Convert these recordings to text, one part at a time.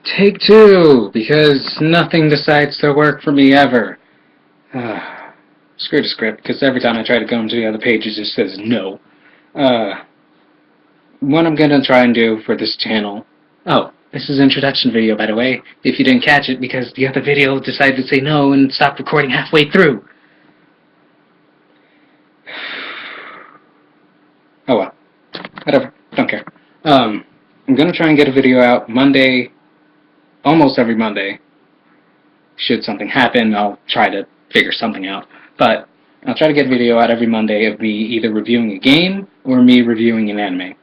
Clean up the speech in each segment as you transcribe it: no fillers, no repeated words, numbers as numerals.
Take two, because nothing decides to work for me ever. Screw the script, because every time I try to go into the other page, it just says no. What I'm gonna try and do for this channel... Oh, this is an introduction video, by the way, if you didn't catch it, because the other video decided to say no and stopped recording halfway through. Oh well. Whatever. Don't care. I'm gonna try and get a video out Monday, almost every Monday. Should something happen, I'll try to figure something out. But I'll try to get a video out every Monday of me either reviewing a game or me reviewing an anime.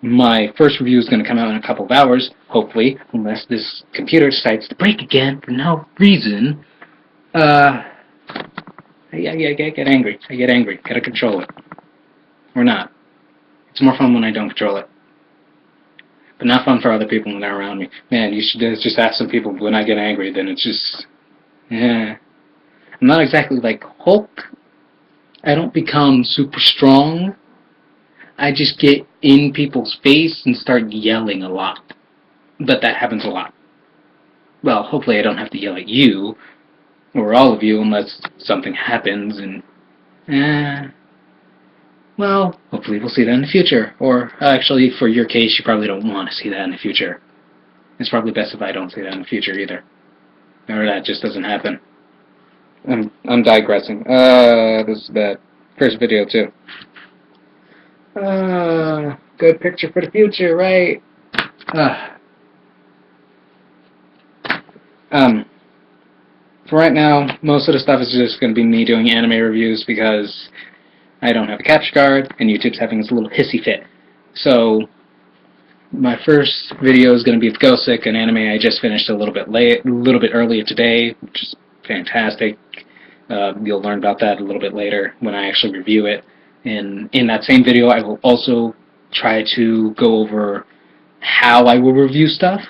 My first review is going to come out in a couple of hours, hopefully, unless this computer decides to break again for no reason. I get angry. I get angry. Gotta control it. Or not. It's more fun when I don't control it. But not fun for other people when they're around me. Man, you should just ask some people when I get angry, then it's just... yeah. I'm not exactly like Hulk. I don't become super strong. I just get in people's face and start yelling a lot. But that happens a lot. Well, hopefully I don't have to yell at you, or all of you, unless something happens, and... well, hopefully we'll see that in the future. Or, actually, for your case, you probably don't want to see that in the future. It's probably best if I don't see that in the future, either. Or that just doesn't happen. I'm digressing. This is bad. First video, too. Good picture for the future, right? For right now, most of the stuff is just going to be me doing anime reviews because I don't have a capture card and YouTube's having this little hissy fit. So, my first video is going to be with Ghostsick, an anime I just finished a little bit earlier today, which is fantastic. You'll learn about that a little bit later when I actually review it. And in that same video, I will also try to go over how I will review stuff,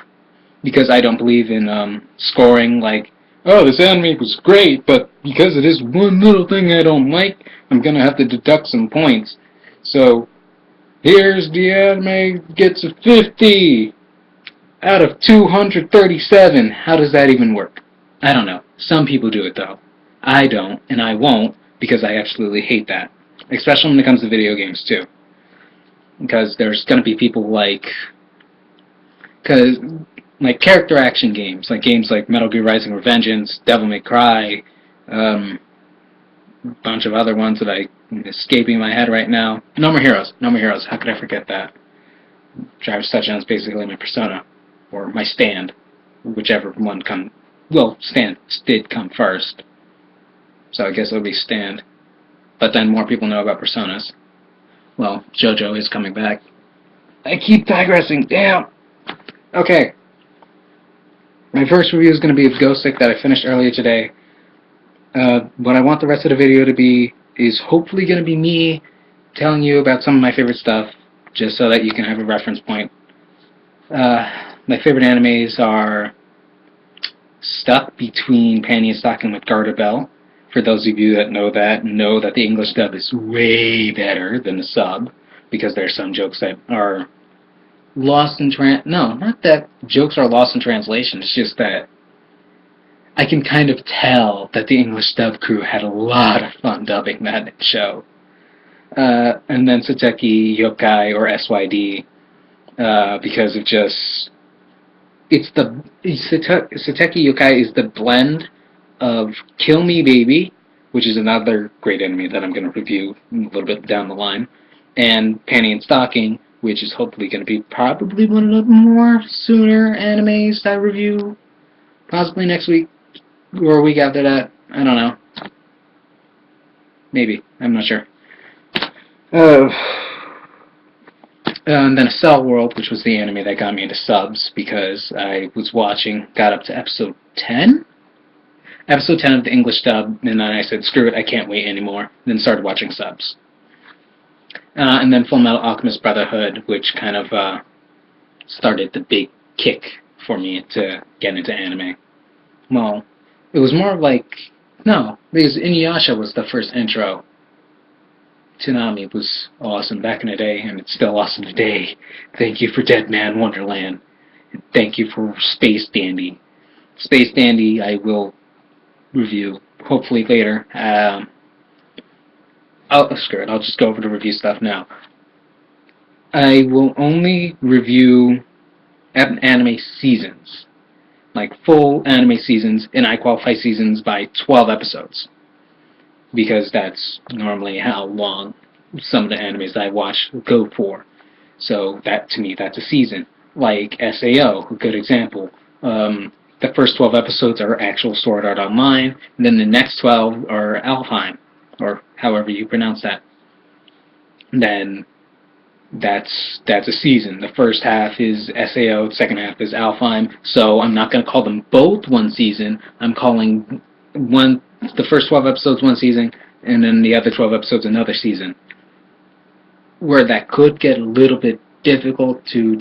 because I don't believe in scoring like, oh, this anime was great, but because of this one little thing I don't like, I'm going to have to deduct some points. So, here's the anime gets a 50 out of 237. How does that even work? I don't know. Some people do it, though. I don't, and I won't, because I absolutely hate that. Especially when it comes to video games, too. Because there's going to be people like character action games, like games like Metal Gear Rising Revengeance, Devil May Cry, a bunch of other ones that I'm escaping my head right now. No More Heroes. No More Heroes. How could I forget that? Travis Touchdown is basically my persona, or my stand, whichever one come. Well, stand did come first, so I guess it'll be stand. But then more people know about personas. Well, JoJo is coming back. I keep digressing. Damn. Okay. My first review is going to be of Ghostsick that I finished earlier today. What I want the rest of the video to be is hopefully going to be me telling you about some of my favorite stuff, just so that you can have a reference point. My favorite animes are stuck between Panty and Stocking with Garter Bell. For those of you that know that the English dub is way better than the sub, because there are some jokes that are lost in no, not that jokes are lost in translation, it's just that I can kind of tell that the English dub crew had a lot of fun dubbing that show. And then Sateki Yokai, or SYD, because of just... Sateki Yokai is the blend of Kill Me Baby, which is another great anime that I'm going to review a little bit down the line, and Panty and Stocking, which is hopefully going to be probably one of the more sooner animes I review, possibly next week, or a week after that. I don't know. Maybe. I'm not sure. And then Cell World, which was the anime that got me into subs, because I was got up to episode 10? Episode 10 of the English dub, and then I said, screw it, I can't wait anymore, then started watching subs. And then Full Metal Alchemist Brotherhood, which kind of started the big kick for me to get into anime. Well, it was more like... no, because Inuyasha was the first intro. Toonami was awesome back in the day, and it's still awesome today. Thank you for Dead Man Wonderland. Thank you for Space Dandy. Space Dandy I will review, hopefully later. Screw it, I'll just go over the review stuff now. I will only review anime seasons, like full anime seasons, and I qualify seasons by 12 episodes, because that's normally how long some of the animes that I watch go for. So that, to me, that's a season. Like SAO, a good example. The first 12 episodes are actual Sword Art Online, and then the next 12 are Alfheim, or however you pronounce that. And then that's a season. The first half is SAO, the second half is Alfheim. So I'm not going to call them both one season. I'm calling the first 12 episodes one season, and then the other 12 episodes another season. Where that could get a little bit difficult to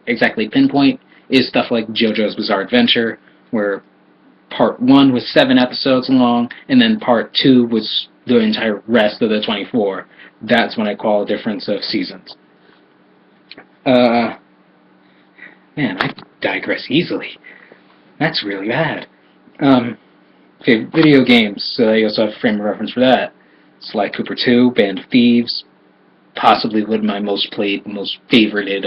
exactly pinpoint is stuff like JoJo's Bizarre Adventure, where part 1 was 7 episodes long, and then part 2 was the entire rest of the 24. That's when I call a difference of seasons. Man, I digress easily. That's really bad. Okay, video games. So I also have a frame of reference for that. Sly Cooper 2, Band of Thieves, possibly one of my most favorited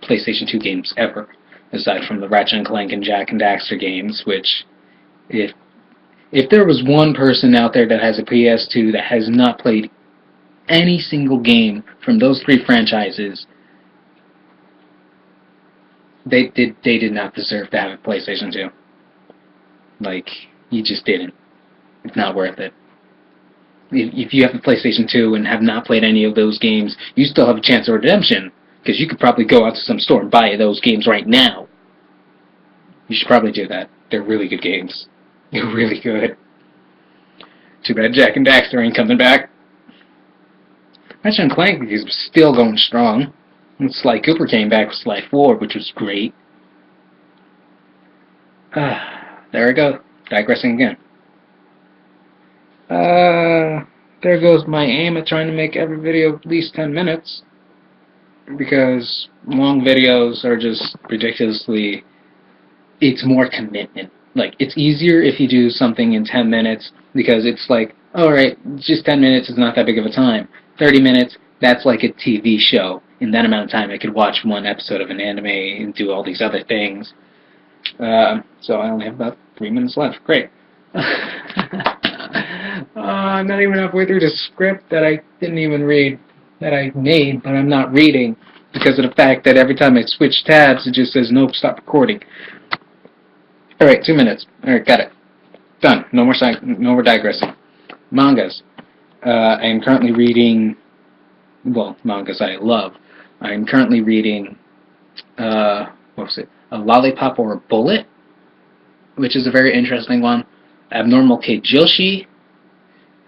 PlayStation 2 games ever, aside from the Ratchet & Clank and Jak and Daxter games, which, if there was one person out there that has a PS2 that has not played any single game from those 3 franchises, they did not deserve to have a PlayStation 2. Like, you just didn't. It's not worth it. If you have a PlayStation 2 and have not played any of those games, you still have a chance of redemption, because you could probably go out to some store and buy those games right now. You should probably do that. They're really good games. They're really good. Too bad Jak and Daxter ain't coming back. Ratchet & Clank is still going strong. And Sly Cooper came back with Sly 4, which was great. There I go. Digressing again. There goes my aim at trying to make every video at least 10 minutes. Because long videos are just ridiculously... It's more commitment. Like, it's easier if you do something in 10 minutes, because it's like, alright, just 10 minutes is not that big of a time. 30 minutes, that's like a TV show. In that amount of time, I could watch one episode of an anime and do all these other things. So I only have about 3 minutes left. Great. I'm not even halfway through the script that I didn't even read, that I made, but I'm not reading, because of the fact that every time I switch tabs, it just says, nope, stop recording. Alright, 2 minutes. Alright, got it. Done. No more digressing. Mangas. I am currently reading, well, mangas I love. I am currently reading, what was it? A Lollipop or a Bullet, which is a very interesting one. Abnormal Kate Joshi,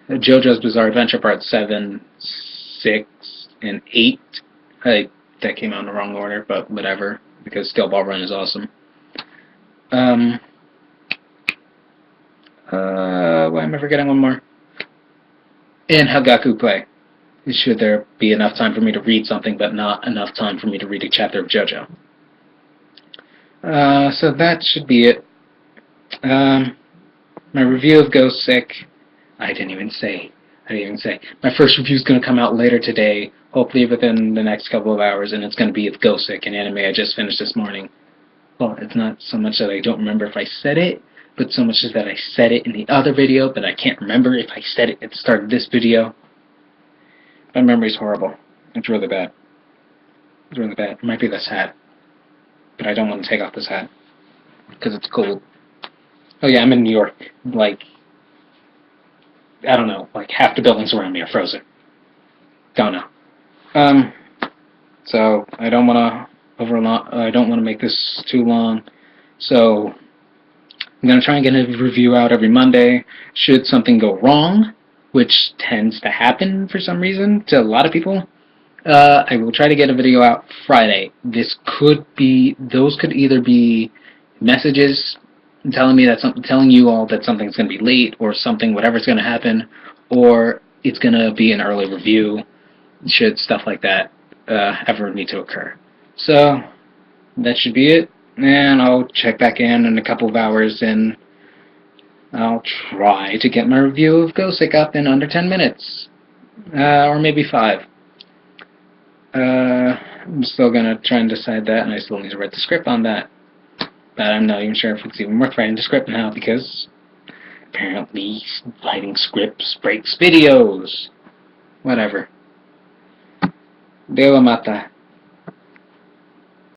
JoJo's Bizarre Adventure Part 7, 6, and 8. That came out in the wrong order, but whatever, because Steel Ball Run is awesome. Why am I forgetting one more? And Hagaku Play. Should there be enough time for me to read something, but not enough time for me to read a chapter of JoJo. So that should be it. My review of Ghost Sick, I didn't even say. My first review is going to come out later today, hopefully within the next couple of hours, and it's going to be of Ghost Sick, an anime I just finished this morning. Well, it's not so much that I don't remember if I said it, but so much as that I said it in the other video, but I can't remember if I said it at the start of this video. My memory's horrible. It's really bad. It's really bad. It might be this hat. But I don't want to take off this hat, because it's cold. Oh yeah, I'm in New York. Like, I don't know, like half the buildings around me are frozen. Don't know. So I don't want to make this too long. So I'm going to try and get a review out every Monday. Should something go wrong, which tends to happen for some reason to a lot of people, I will try to get a video out Friday. Those could either be messages telling you all that something's going to be late, or whatever's going to happen, or it's going to be an early review, should stuff like that ever need to occur. So, that should be it. And I'll check back in a couple of hours, and I'll try to get my review of Ghostic up in under 10 minutes. Or maybe 5. I'm still going to try and decide that, and I still need to write the script on that. But I'm not even sure if it's even worth writing the script now, because apparently writing scripts breaks videos. Whatever. Dewa mata.